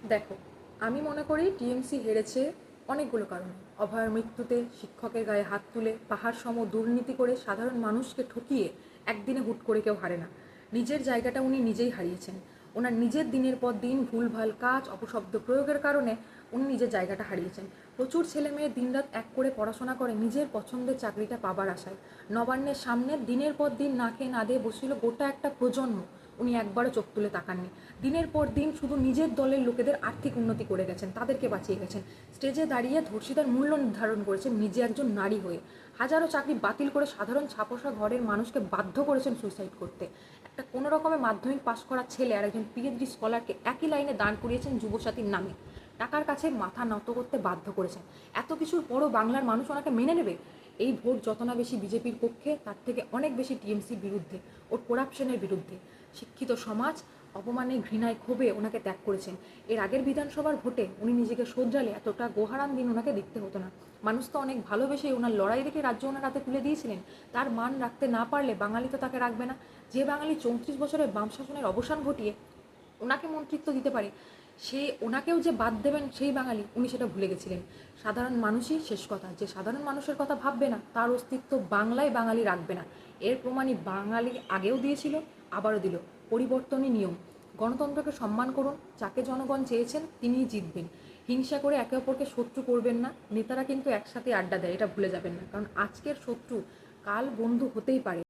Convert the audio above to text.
দেখো, আমি মনে করি টিএমসি হেরেছে অনেকগুলো কারণে। অভয়ার মৃত্যুতে, শিক্ষকের গায়ে হাত তুলে, পাহাড় সম দুর্নীতি করে, সাধারণ মানুষকে ঠকিয়ে একদিনে হুট করে কেউ হারে না। নিজের জায়গাটা উনি নিজেই হারিয়েছেন। ওনার নিজের দিনের পর দিন ভুলভাল কাজ, অপশব্দ প্রয়োগের কারণে উনি নিজের জায়গাটা হারিয়েছেন। প্রচুর ছেলে মেয়ে দিনরাত এক করে পড়াশোনা করে নিজের পছন্দের চাকরিটা পাবার আশায় নবান্নের সামনে দিনের পর দিন না খেয়ে না দিয়ে বসছিল গোটা একটা প্রজন্ম। উনি একবারও চোখ তুলে তাকাননি। দিনের পর দিন শুধু নিজের দলের লোকেদের আর্থিক উন্নতি করে গেছেন, তাদেরকে বাঁচিয়ে গেছেন। স্টেজে দাঁড়িয়ে ধর্ষিতার মূল্য নির্ধারণ করেছেন নিজে একজন নারী হয়ে। হাজারো চাকরি বাতিল করে সাধারণ ছাপোষা ঘরের মানুষকে বাধ্য করেছেন সুইসাইড করতে। একটা কোনো রকমের মাধ্যমিক পাশ করা ছেলে আর একজন পিএইচডি স্কলারকে একই লাইনে দাঁড় করিয়েছেন যুবসাথীর নামে। টাকার কাছে মাথা নত করতে বাধ্য করেছেন। এত কিছুর পরও বাংলার মানুষ ওনাকে মেনে নেবে? এই ভোট যত না বেশি বিজেপির পক্ষে, তার থেকে অনেক বেশি টিএমসির বিরুদ্ধে, ওর করাপশনের বিরুদ্ধে। শিক্ষিত সমাজ অপমানে, ঘৃণায়, ক্ষোভে ওনাকে ত্যাগ করেছেন। এর আগের বিধানসভার ভোটে উনি নিজেকে শোধরালে এতটা গোহারান দিন ওনাকে দেখতে হতো না। মানুষ তো অনেক ভালোবেসে ওনার লড়াই রেখে রাজ্য ওনার হাতে তুলে দিয়েছিলেন। তার মান রাখতে না পারলে বাঙালি তো তাকে রাখবে না। যে বাঙালি 34 বছরের বাম শাসনের অবসান ঘটিয়ে ওনাকে মন্ত্রিত্ব দিতে পারে, সে ওনাকেও যে বাদ দেবেন সেই বাঙালি উনি সেটা ভুলে গেছিলেন। সাধারণ মানুষই শেষ কথা। যে সাধারণ মানুষের কথা ভাববে না, তার অস্তিত্ব বাংলায় বাঙালি রাখবে না। এর প্রমাণই বাঙালি আগেও দিয়েছিল, আবারও দিল। পরিবর্তনই নিয়ম। গণতন্ত্রকে সম্মান করুন। যাকে জনগণ চেয়েছেন তিনিই জিতবেন। হিংসা করে একে অপরকে শত্রু করবেন না। নেতারা কিন্তু একসাথে আড্ডা দেয়, এটা ভুলে যাবেন না। কারণ আজকের শত্রু কাল বন্ধু হতেই পারে।